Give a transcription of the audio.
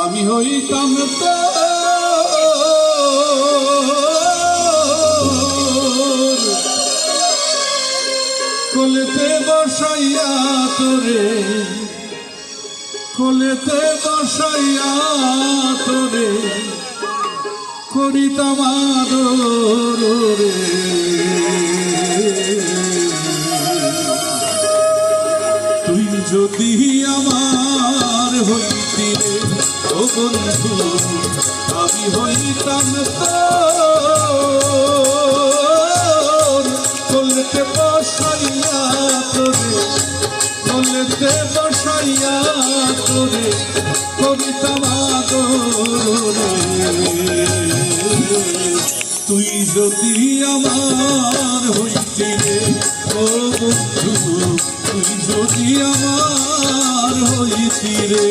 আমি হইতাম তো কোলেতে বসাইয়া তোরে, কোলেতে বসাইয়া তোরে করিতাম আদর রে। তুই যদি আমার হইতি রে ও বন্ধু, আমি হইতাম তোর কোলেতে বসাইয়া তোরে, কোলেতে বসাইয়া তোরে করিতাম আদর রে। তুই যদি আমার হইতি রে ও বন্ধু, তুই যদি আমার হইতি রে।